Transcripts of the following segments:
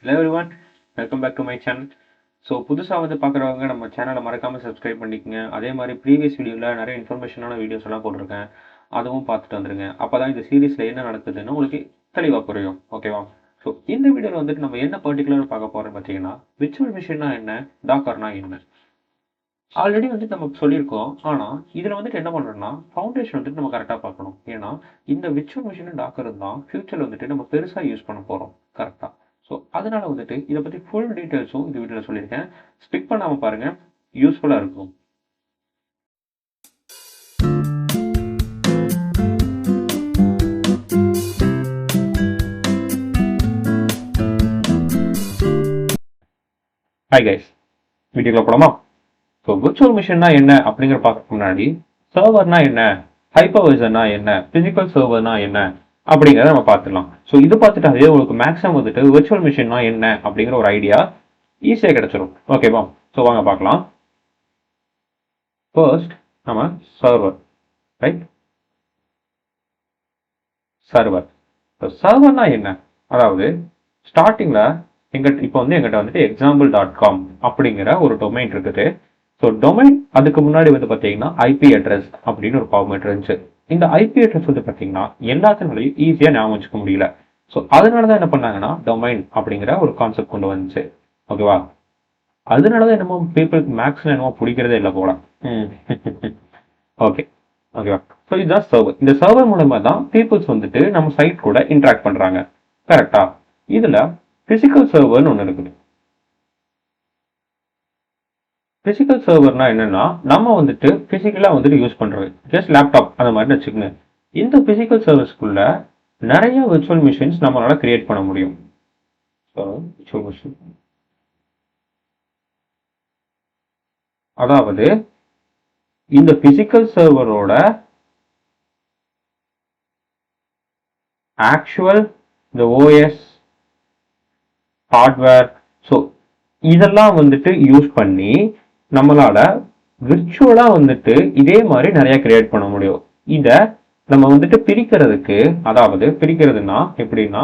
Hello everyone, welcome back to my channel. So புதுசாக வந்து பார்க்குறவங்க நம்ம சேனலை மறக்காமல் சப்ஸ்கிரைப் பண்ணிக்கங்க. அதே மாதிரி ப்ரீவியஸ் வீடியோவில் நிறைய இன்ஃபர்மேஷனான வீடியோஸ் எல்லாம் போட்டிருக்கேன், அதுவும் பார்த்துட்டு வந்துருங்க. அப்போ தான் இந்த சீரீஸில் என்ன நடக்குதுன்னு உங்களுக்கு தெளிவாக புரியும். ஓகேவா? ஸோ இந்த வீடியோவில் வந்துட்டு நம்ம என்ன பர்டிகுலராக பார்க்க போகிறோம் பார்த்தீங்கன்னா, விர்ச்சுவல் மிஷின்னா என்ன, டாக்கர்னா என்ன. ஆல்ரெடி வந்துட்டு நம்ம சொல்லியிருக்கோம். ஆனால் இதில் வந்துட்டு என்ன பண்ணுறோம்னா, ஃபவுண்டேஷன் வந்துட்டு நம்ம கரெக்டாக பார்க்கணும். ஏன்னா இந்த விர்ச்சுவல் மிஷின் டாக்கர் தான் ஃபியூச்சரில் வந்துட்டு நம்ம பெருசாக யூஸ் பண்ண போகிறோம். கரெக்டாக. ஸோ அதனால வந்துட்டு இதை பற்றி ஃபுல் டீட்டெயில்ஸும் இந்த வீடியோவில் சொல்லியிருக்கேன். ஸ்கிப் பண்ணாமல் பாருங்கள், யூஸ்ஃபுல்லாக இருக்கும். ஹாய் கைஸ், வீடியோக்குள்ள போலாமா? ஸோ விர்ச்சுவல் மிஷின்னா என்ன அப்படிங்கிற பார்க்கறதுக்கு முன்னாடி, சர்வர்னா என்ன, ஹைப்பர்வைசர்னா என்ன, பிசிக்கல் சர்வர்னா என்ன அப்படிங்கிறத நம்ம பார்த்துக்கலாம். ஸோ இது பார்த்துட்டாலே உங்களுக்கு மேக்ஸிமம் வந்துட்டு விர்ச்சுவல் மிஷின்னா என்ன அப்படிங்கிற ஒரு ஐடியா ஈஸியாக கிடைச்சிரும். ஓகேவா? ஸோ வாங்க பார்க்கலாம். ஃபர்ஸ்ட் நம்ம சர்வர், ரைட்? சர்வர். ஸோ சர்வர்னா என்ன? அதாவது ஸ்டார்டிங்கில் இப்போ எங்கிட்ட வந்துட்டு example.com அப்படிங்கிற ஒரு டொமைன் இருக்குது. ஸோ டொமைன் அதுக்கு முன்னாடி வந்து பார்த்தீங்கன்னா ஐபி அட்ரஸ் அப்படின்னு ஒரு ஃபார்மேட் இருந்துச்சு. இந்த ஐபி அட்ரஸ் வந்து பார்த்தீங்கன்னா எல்லாத்தினாலையும் ஈஸியாக ஞாபகம் வச்சுக்க முடியல. ஸோ அதனால தான் என்ன பண்ணாங்கன்னா டொமைன் அப்படிங்கிற ஒரு கான்செப்ட் கொண்டு வந்துச்சு. ஓகேவா? அதனால தான் என்னமோ பீப்புளுக்கு மேக்ஸில் என்னமோ பிடிக்கிறதே இல்லை போல. ஓகே, ஓகேவா? ஸோ இதுதான் சர்வர். இந்த சர்வர் மூலமா தான் பீப்புள்ஸ் வந்துட்டு நம்ம சைட் கூட இன்ட்ராக்ட் பண்ணுறாங்க. கரெக்டா? இதில் பிசிக்கல் சர்வர்னு ஒன்று இருக்குது. பிசிக்கல் சர்வர்னா என்னன்னா, நம்ம வந்துட்டு பிசிக்கலாக வந்துட்டு யூஸ் பண்ணுறது, ஜஸ்ட் லேப்டாப் அந்த மாதிரி வச்சுக்கோங்க. இந்த பிசிக்கல் சர்வீஸ்க்குள்ள நிறைய விர்ச்சுவல் மிஷின்ஸ் நம்மளால கிரியேட் பண்ண முடியும். அதாவது இந்த பிசிக்கல் சர்வரோட ஆக்சுவல் இந்த ஓஎஸ் ஹார்ட்வேர், ஸோ இதெல்லாம் வந்துட்டு யூஸ் பண்ணி நம்மளால விர்ச்சுவலா வந்துட்டு இதே மாதிரி நிறைய கிரியேட் பண்ண முடியும். இதை நம்ம வந்துட்டு பிரிக்கிறதுக்கு, அதாவது பிரிக்கிறதுனா எப்படின்னா,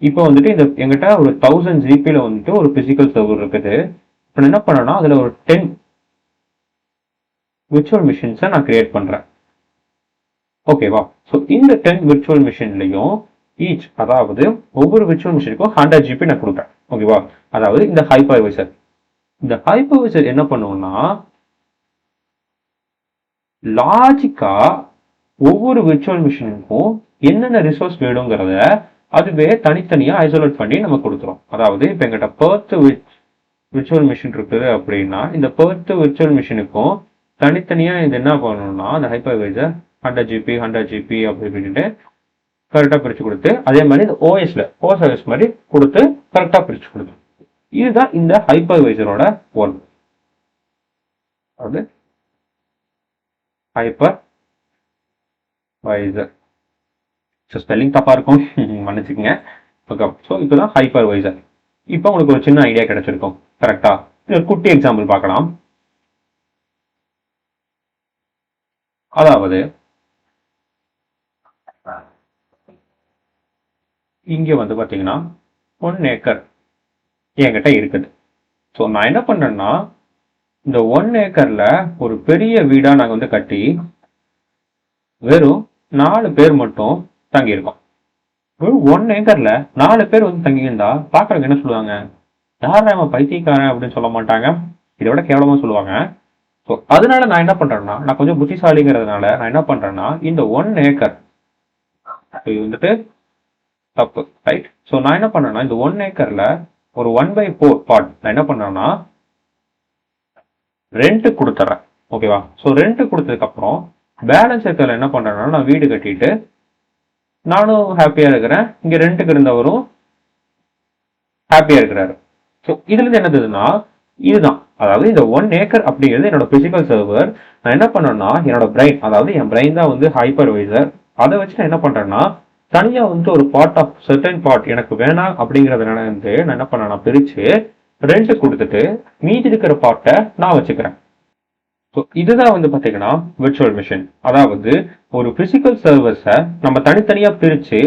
இப்போ வந்துட்டு இந்த எங்கிட்ட ஒரு 1000 ஜிபில வந்துட்டு ஒரு பிசிக்கல் சர்வர் இருக்குது. இப்போ என்ன பண்ணனா அதுல ஒரு 10 விர்ச்சுவல் மிஷின்ஸை நான் கிரியேட் பண்றேன். ஓகேவா? ஸோ இந்த 10 விர்ச்சுவல் மிஷின்லையும் ஈச், அதாவது ஒவ்வொரு விர்ச்சுவல் மிஷினுக்கும் 100 ஜிபி நான் கொடுப்பேன். ஓகேவா? அதாவது இந்த ஹைப்பர்வைசர், இந்த ஹைப்பர்வைசர் என்ன பண்ணுவோம்னா, லாஜிக்கா ஒவ்வொரு விர்ச்சுவல் மிஷினுக்கும் என்னென்ன ரிசோர்ஸ் வேணுங்கிறத அதுவே தனித்தனியா ஐசோலேட் பண்ணி நம்ம கொடுத்துரும். அதாவது இப்போ எங்கிட்ட பெர்த் விர்ச்சுவல் மிஷின் இருக்குது அப்படின்னா, இந்த பெர்த் விர்ச்சுவல் மிஷினுக்கும் தனித்தனியா இது என்ன பண்ணணும்னா, அந்த ஹைப்பர்வைசர் 100 ஜிபி 100 ஜிபி அப்படி அப்படின்ட்டு கரெக்டாக பிரித்து கொடுத்து, அதே மாதிரி இந்த ஓஎஸ் மாதிரி கொடுத்து கரெக்டாக பிரித்து கொடுக்கும். இதுதான் இந்த ஹைப்பர்வைசரோட ஒர்க். அது ஹைப்பர்வைசர். ஸோ ஸ்பெல்லிங் தப்பா இருக்கும், மன்னிச்சுக்கங்க. ஓகே, ஸோ இப்போதான் ஹைப்பர்வைசர். இப்போ உங்களுக்கு ஒரு சின்ன ஐடியா கிடைச்சிருக்கும். கரெக்டா? ஒரு குட்டி எக்ஸாம்பிள் பார்க்கலாம். அதாவது இங்க வந்து பாத்தீங்கன்னா 1 ஏக்கர் என்கிட்ட இருக்குது. ஸோ நான் என்ன பண்றேன்னா, இந்த 1 ஏக்கர்ல ஒரு பெரிய வீடா நாங்கள் வந்து கட்டி வெறும் 4 பேர் மட்டும் தங்கியிருக்கோம். வெறும் 1 ஏக்கர்ல 4 பேர் வந்து தங்கியிருந்தா பாக்குறவங்க என்ன சொல்லுவாங்க? யாரா அவன் பைத்தியக்காரன் அப்படின்னு சொல்ல மாட்டாங்க, இதை விட கேவலமா சொல்லுவாங்க. ஸோ அதனால நான் என்ன பண்றேன்னா, நான் கொஞ்சம் புத்திசாலிங்கிறதுனால நான் என்ன பண்றேன்னா, இந்த 1 ஏக்கர் இது வந்துட்டு தப்பு, ரைட்? ஸோ நான் என்ன பண்றேன்னா, இந்த 1 ஏக்கர்ல ஒரு 1/4 பார்ட் நான் என்ன பண்றேன்னா ரெண்ட் கொடுத்துட்றேன். ஓகேவா? ஸோ ரெண்ட் கொடுத்ததுக்கு அப்புறம் பேலன்ஸ் இருக்கிறதுல என்ன பண்றேன்னா, நான் வீடு கட்டிட்டு நானும் ஹாப்பியா இருக்கிறேன், இங்க ரெண்ட்டுக்கு இருந்தவரும் ஹாப்பியா இருக்கிறாரு. ஸோ இதுல இருந்து என்னதுன்னா, இதுதான், அதாவது இந்த 1 ஏக்கர் அப்படிங்கிறது என்னோட பிசிக்கல் சர்வர். நான் என்ன பண்ணேன்னா, என்னோட பிரெயின், அதாவது என் பிரெயின் தான் வந்து ஹைப்பர்வைசர். அதை வச்சு நான் என்ன பண்றேன்னா, தனியா வந்து ஒரு பார்ட் ஆஃப் சர்டன் பார்ட் எனக்கு வேணாம் அப்படிங்கறதுனால வந்து நான் என்ன பண்ணேன்னா பிரிச்சு ரெண்ட் கொடுத்துட்டு மீதி இருக்கிற பார்ட்டை நான் வச்சுக்கிறேன். ஸோ இதுதான் வந்து பார்த்தீங்கன்னா விர்ச்சுவல் மிஷின். அதாவது ஒரு பிசிக்கல் சர்வீஸை நம்ம தனித்தனியாக பிரித்து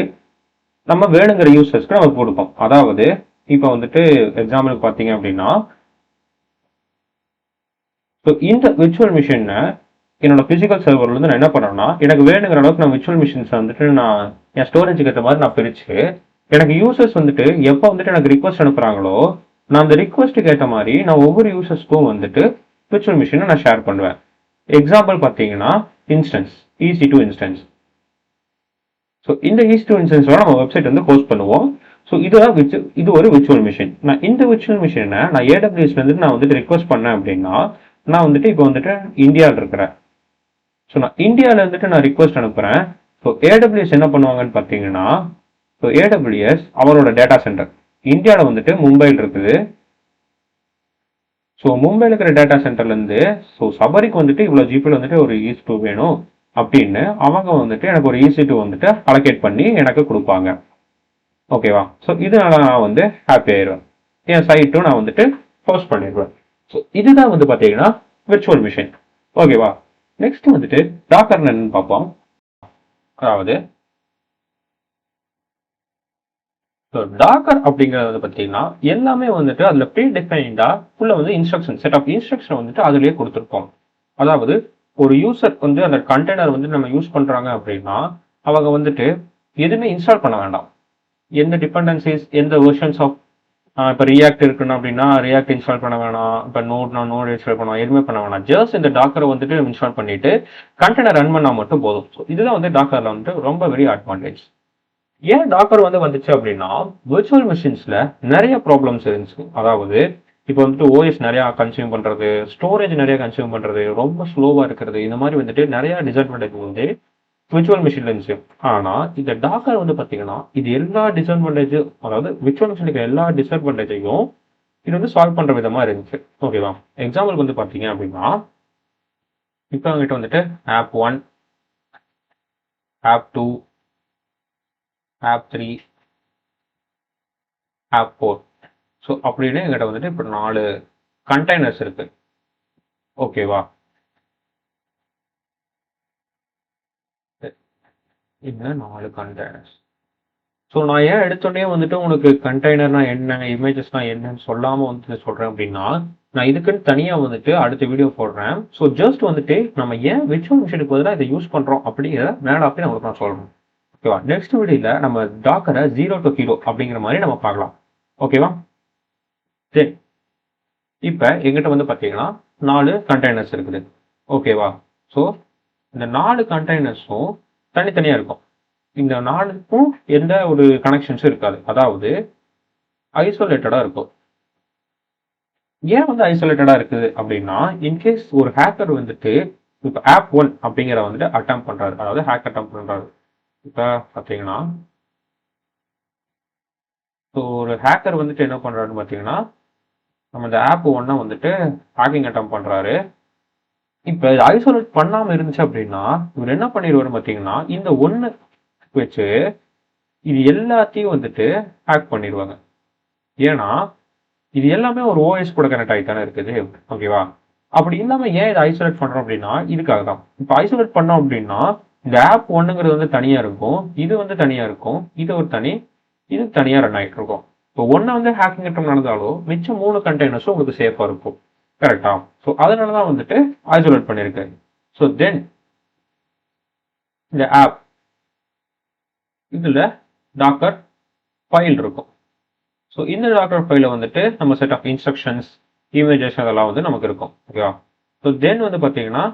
நம்ம வேணுங்கிற யூசர்ஸ்க்கு நம்ம கொடுப்போம். அதாவது இப்போ வந்துட்டு எக்ஸாம்பிளுக்கு பார்த்தீங்க அப்படின்னா, ஸோ இந்த விர்ச்சுவல் மிஷினை என்னோட பிசிக்கல் சர்வர்லேருந்து நான் என்ன பண்ணேன்னா, எனக்கு வேணுங்கிற அளவுக்கு நான் விர்ச்சுவல் மிஷின்ஸை வந்துட்டு நான் என் ஸ்டோரேஜுக்கு ஏற்ற மாதிரி நான் பிரித்து, எனக்கு யூசர்ஸ் வந்துட்டு எப்போ வந்துட்டு எனக்கு ரிக்வஸ்ட் அனுப்புகிறாங்களோ, நான் அந்த ரிக்வஸ்ட்டுக்கு ஏற்ற மாதிரி நான் ஒவ்வொரு யூசர்ஸ்க்கும் வந்துட்டு விர்ச்சுவல் மிஷினை நான் ஷேர் பண்ணுவேன். எக்ஸாம்பிள் பார்த்தீங்கன்னா இன்ஸ்டன்ஸ், EC2 இன்ஸ்டன்ஸ். ஸோ இந்த EC2 இன்ஸ்டன்ஸோட நம்ம வெப்சைட் வந்து ஹோஸ்ட் பண்ணுவோம். ஸோ இது ஒரு விர்ச்சுவல் மிஷின். நான் இந்த விர்ச்சுவல் மிஷினை நான் AWSலேருந்து நான் வந்துட்டு ரிக்வஸ்ட் பண்ணேன் அப்படின்னா, நான் வந்துட்டு இப்போ வந்துட்டு இந்தியாவில் இருக்கிறேன். ஸோ நான் இந்தியாவில் வந்துட்டு நான் ரிக்வஸ்ட் அனுப்புகிறேன். ஸோ AWS என்ன பண்ணுவாங்கன்னு பார்த்தீங்கன்னா, ஸோ AWS அவரோட டேட்டா சென்டர் இந்தியாவில் வந்துட்டு மும்பையில் இருக்குது. ஸோ மும்பையில் இருக்கிற டேட்டா சென்டர்லேருந்து ஸோ சபரிக்கு வந்துட்டு இவ்வளோ ஜிபியில் வந்துட்டு ஒரு EC2 வேணும் அப்படின்னு அவங்க வந்துட்டு எனக்கு ஒரு EC2 வந்துட்டு அலோகேட் பண்ணி எனக்கு கொடுப்பாங்க. ஓகேவா? ஸோ இதனால நான் வந்து ஹாப்பி ஆயிடுவேன். என் சைட்டும் நான் வந்துட்டு ஹோஸ்ட் பண்ணிடுவேன். ஸோ இதுதான் வந்து பார்த்தீங்கன்னா விர்ச்சுவல் மிஷின். ஓகேவா? நெக்ஸ்ட் வந்துட்டு டாக்கர் என்னன்னு பார்ப்போம். அதாவது ஸோ டாக்கர் அப்படிங்கிறது வந்து பார்த்தீங்கன்னா எல்லாமே வந்துட்டு அதில் ப்ரீ டிஃபைன்டா உள்ள வந்து இன்ஸ்ட்ரக்ஷன் செட் ஆஃப் இன்ஸ்ட்ரக்ஷன் வந்துட்டு அதுலேயே கொடுத்துருப்போம். அதாவது ஒரு யூசர் வந்து அந்த கண்டெய்னர் வந்து நம்ம யூஸ் பண்ணுறாங்க அப்படின்னா அவங்க வந்துட்டு எதுவுமே இன்ஸ்டால் பண்ண வேண்டாம். எந்த டிபெண்டன்சிஸ் எந்த வெர்ஷன்ஸ் ஆஃப் இப்போ ரியாக்ட் இருக்குன்னு அப்படின்னா ரியாக்ட் இன்ஸ்டால் பண்ண வேணாம். இப்போ நோட் இன்ஸ்டால் பண்ண எதுவுமே பண்ண வேணாம். ஜஸ்ட் இந்த டாக்கரை வந்துட்டு இன்ஸ்டால் பண்ணிட்டு கண்டெய்னர் ரன் பண்ணால் மட்டும் போதும். ஸோ இதுதான் வந்து டாக்கரில் வந்துட்டு ரொம்ப வெரி அட்வான்டேஜ். ஏன் டாக்கர் வந்து வந்துச்சு அப்படின்னா விர்ச்சுவல் மிஷின்ஸ்ல நிறைய ப்ராப்ளம்ஸ் இருந்துச்சு. அதாவது இப்போ வந்துட்டு ஓஎஸ் நிறைய கன்சியூம் பண்றது, ஸ்டோரேஜ் நிறைய கன்சியூம் பண்றது, ரொம்ப ஸ்லோவா இருக்கிறது, இந்த மாதிரி வந்துட்டு நிறைய டிஸ்அட்வான்டேஜ் வந்து விர்ச்சுவல் மிஷின்ல இருந்துச்சு. ஆனா இந்த டாக்கர் வந்து பாத்தீங்கன்னா இது எல்லா டிஸ்அட்வான்டேஜ், அதாவது விர்ச்சுவல் மிஷினுக்கு எல்லா டிஸ்அட்வான்டேஜையும் இது வந்து சால்வ் பண்ற விதமா இருந்துச்சு. ஓகேவா? எக்ஸாம்பிள் வந்து பாத்தீங்க அப்படின்னா இப்போ அவங்ககிட்ட வந்துட்டு App1, App2, App3, App4 so அப்படின்னு எங்கிட்ட வந்துட்டு இப்போ 4 கண்டெய்னர்ஸ் இருக்கு. ஓகேவா? இந்த 4 கண்டெய்னர்ஸ். ஸோ நான் ஏன் எடுத்தோடனே வந்துட்டு உனக்கு கண்டெய்னர்னா என்ன, இமேஜஸ்னா என்னன்னு சொல்லாமல் வந்துட்டு சொல்கிறேன் அப்படின்னா, நான் இதுக்குன்னு தனியாக வந்துட்டு அடுத்த வீடியோ போடுறேன். ஸோ ஜஸ்ட் வந்துட்டு நம்ம ஏன் விர்ச்சுவல் மிஷினுக்கு பதிலாக இதை யூஸ் பண்ணுறோம் அப்படிங்கிறத மேலாப்பே நம்மளுக்கு நான் சொல்லணும். ஓகேவா? நெக்ஸ்ட் வீடியோவில் நம்ம டாக்கரை 0 to hero அப்படிங்கிற மாதிரி நம்ம பார்க்கலாம். ஓகேவா? சரி, இப்போ எங்கிட்ட வந்து பார்த்தீங்கன்னா 4 கண்டெய்னர்ஸ் இருக்குது. ஓகேவா? ஸோ இந்த 4 கண்டெய்னர்ஸும் தனித்தனியாக இருக்கும். இந்த 4க்கும் எந்த ஒரு கனெக்ஷன்ஸும் இருக்காது. அதாவது ஐசோலேட்டடாக இருக்கும். ஏன் வந்து ஐசோலேட்டடாக இருக்குது அப்படின்னா, இன்கேஸ் ஒரு ஹேக்கர் வந்துட்டு இப்போ App1 அப்படிங்கிற வந்துட்டு அட்டம் பண்ணுறாரு, அதாவது ஹேக் அட்டம் பண்ணுறாரு. இப்போ பார்த்தீங்கன்னா ஸோ ஒரு ஹேக்கர் வந்துட்டு என்ன பண்ணுறாருன்னு பார்த்தீங்கன்னா, நம்ம இந்த App1 வந்துட்டு ஹேக்கிங் அட்டம் பண்ணுறாரு. இப்போ இது ஐசோலேட் பண்ணாமல் இருந்துச்சு அப்படின்னா இவர் என்ன பண்ணிடுவாரு பார்த்தீங்கன்னா, இந்த ஒன்று வச்சு இது எல்லாத்தையும் வந்துட்டு ஹேக் பண்ணிடுவாங்க. ஏன்னா இது எல்லாமே ஒரு ஓஎஸ் கூட கனெக்ட் ஆகி தானே இருக்குது. ஓகேவா? அப்படி இல்லாமல் ஏன் இதை ஐசோலேட் பண்ணுறோம் அப்படின்னா இதுக்காக தான். இப்போ ஐசோலேட் பண்ணோம் அப்படின்னா இந்த App1ங்கிறது வந்து தனியாக இருக்கும், இது வந்து தனியாக இருக்கும், இது ஒரு தனி, இது தனியாக ரன் ஆகிட்டு இருக்கும். இப்போ ஒன்று வந்து ஹேக்கிங் அட்டம் நடந்தாலும் மிச்சம் 3 கண்டெய்னர்ஸும் உங்களுக்கு சேஃபாக இருக்கும். கரெக்டா? ஸோ அதனால தான் வந்துட்டு ஐசோலேட் பண்ணியிருக்காரு. ஸோ தென் இந்த ஆப் இதில் டாக்கர் ஃபைல் இருக்கும். ஸோ இந்த டாக்கர் ஃபைலில் வந்துட்டு நம்ம செட் ஆஃப் இன்ஸ்ட்ரக்ஷன்ஸ், இமேஜஸ் அதெல்லாம் வந்து நமக்கு இருக்கும். ஓகேவா? ஸோ தென் வந்து பார்த்தீங்கன்னா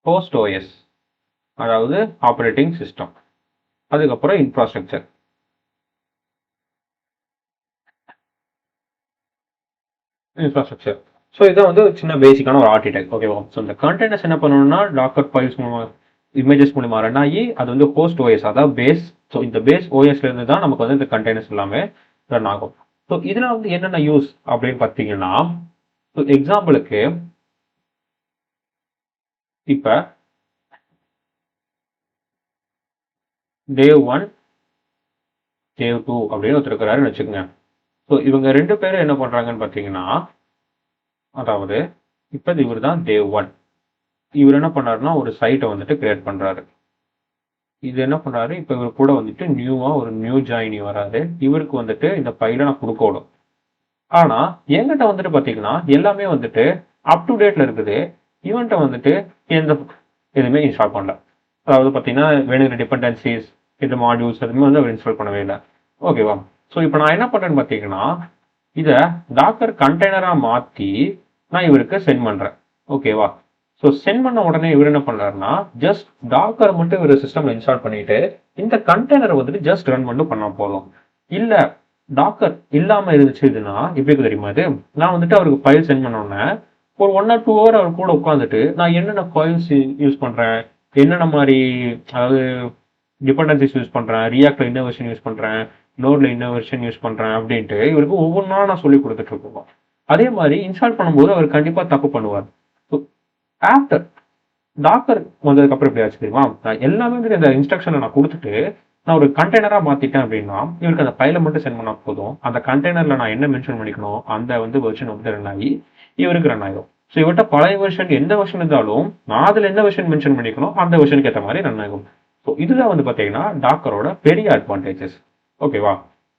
ஹோஸ்ட் ஓஎஸ், அதாவது ஆப்ரேட்டிங் சிஸ்டம், அதுக்கப்புறம் இன்ஃப்ராஸ்ட்ரக்சர். ஸோ இதான் வந்து சின்ன பேசிக்கான ஒரு ஆர்கிடெக்ட். ஓகேவா? ஸோ இந்த கண்டெய்னர்ஸ் என்ன பண்ணணும்னா டாக்கர் ஃபைல்ஸ் மூலமாக, இமேஜஸ் மூலமாக ரன் ஆகி அது வந்து ஹோஸ்ட் ஓஎஸ், அதாவது பேஸ். ஸோ இந்த பேஸ் ஓஎஸ்ல இருந்து தான் நமக்கு வந்து இந்த கண்டெய்னர்ஸ் எல்லாமே ரன் ஆகும். ஸோ இதில் வந்து என்னென்ன யூஸ் அப்படின்னு பார்த்தீங்கன்னா, ஸோ எக்ஸாம்பிளுக்கு இப்போ Dev1, Dev2 அப்படின்னு ஒருத்தர் இருக்கிறாருன்னு வச்சுக்கோங்க. ஸோ இவங்க 2 பேரும் என்ன பண்ணுறாங்கன்னு பார்த்தீங்கன்னா, அதாவது இப்போ இவர் தான் Dev1. இவர் என்ன பண்ணாருன்னா ஒரு சைட்டை வந்துட்டு கிரியேட் பண்ணுறாரு. இது என்ன பண்றாரு, இப்போ இவர் கூட வந்துட்டு நியூவா ஒரு நியூ ஜாயினி வராரு. இவருக்கு வந்துட்டு இந்த ஃபைலை நான் கொடுக்கணும். ஆனா என்கிட்ட வந்துட்டு பாத்தீங்கன்னா எல்லாமே வந்துட்டு அப் டு டேட்ல இருக்குது. இவன்ட்ட வந்துட்டு எந்த எதுவுமே இன்ஸ்டால் பண்ணல. அதாவது பாத்தீங்கன்னா வேணுங்கிற டிபெண்டன்சிஸ், இந்த மாடியூல்ஸ் எதுவுமே வந்து அவர் இன்ஸ்டால் பண்ணவே இல்லை. ஓகேவா? ஸோ இப்போ நான் என்ன பண்றேன்னு பாத்தீங்கன்னா இதை டாக்கர் கண்டெய்னரா மாத்தி நான் இவருக்கு சென்ட் பண்றேன். ஓகேவா? ஸோ சென்ட் பண்ண உடனே இவர் என்ன பண்றாருன்னா ஜஸ்ட் டாக்கரை மட்டும் இவர் சிஸ்டம்ல இன்ஸ்டால் பண்ணிட்டு இந்த கண்டெய்னரை வந்துட்டு ஜஸ்ட் ரன் மட்டும் பண்ணா போதும். இல்ல டாக்கர் இல்லாம இருந்துச்சுன்னா எப்படி தெரியுமா இது, நான் வந்துட்டு அவருக்கு ஃபைல் சென்ட் பண்ண உடனே ஒரு 1 or 2 hour அவர் கூட உட்காந்துட்டு நான் என்னென்ன ஃபைல்ஸ் யூஸ் பண்றேன், என்னென்ன மாதிரி, அதாவது டிபெண்டன்சிஸ் யூஸ் பண்றேன், ரியாக்ட்ல என்ன வெர்ஷன் யூஸ் பண்றேன், நோட்ல என்ன வெர்ஷன் யூஸ் பண்றேன் அப்படின்ட்டு இவருக்கு ஒவ்வொன்றா நான் சொல்லி கொடுத்துட்டு இருக்கோம். அதே மாதிரி இன்ஸ்டால் பண்ணும்போது அவர் கண்டிப்பா தப்பு பண்ணுவார். ஆஃப்டர் டாக்கர் வந்ததுக்கு அப்புறம் எப்படி ஆச்சு தெரியுமா, நான் எல்லாமே வந்து இந்த இன்ஸ்ட்ரக்ஷனை நான் கொடுத்துட்டு நான் ஒரு கண்டெய்னரா மாத்திட்டேன் அப்படின்னா இவருக்கு அந்த ஃபைலை மட்டும் சென்ட் பண்ணா போதும். அந்த கண்டெய்னர்ல நான் என்ன மென்ஷன் பண்ணிக்கணும் அந்த வந்து வெர்ஷன் வந்து ரன் ஆகி இவருக்கு ரன் ஆகும். ஸோ இவர்கிட்ட பழைய வெர்ஷன் எந்த வெர்ஷன் இருந்தாலும் நான் அதில் என்ன வெர்ஷன் மென்ஷன் பண்ணிக்கணும் அந்த வெர்ஷனுக்கு ஏற்ற மாதிரி ரன் ஆகும். ஸோ இதுதான் வந்து பார்த்தீங்கன்னா டாக்கரோட பெரிய அட்வான்டேஜஸ். ஓகேவா?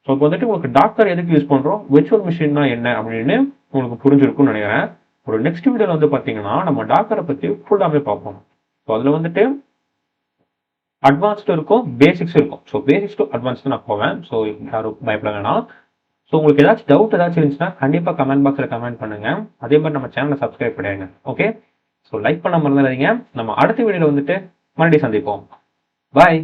ஸோ இப்போ வந்துட்டு உங்களுக்கு டாக்கர் எதுக்கு யூஸ் பண்ணுறோம், விர்ச்சுவல் மிஷின்னா என்ன அப்படின்னு உங்களுக்கு புரிஞ்சிருக்கும்னு நினைக்கிறேன். ஒரு நெக்ஸ்ட் வீடியோவில் வந்து பார்த்தீங்கன்னா நம்ம டாக்கரை பற்றி ஃபுல்லாகவே பார்ப்போம். ஸோ அதில் வந்துட்டு அட்வான்ஸ்டு இருக்கும், பேசிக்ஸ் இருக்கும். ஸோ பேசிக்ஸ் டு அட்வான்ஸ்டு நான் போவேன். ஸோ யாரும் பயப்பட வேணாம். ஸோ உங்களுக்கு ஏதாச்சும் டவுட் ஏதாச்சும் இருந்துச்சுன்னா கண்டிப்பாக கமெண்ட் பாக்ஸில் கமெண்ட் பண்ணுங்க. அதே மாதிரி நம்ம சேனலை சப்ஸ்கிரைப் பண்ணிடுங்க. ஓகே? ஸோ லைக் பண்ண மறந்துடாதீங்க. நம்ம அடுத்த வீடியோவில் வந்துட்டு மறுபடியும் சந்திப்போம். பாய்.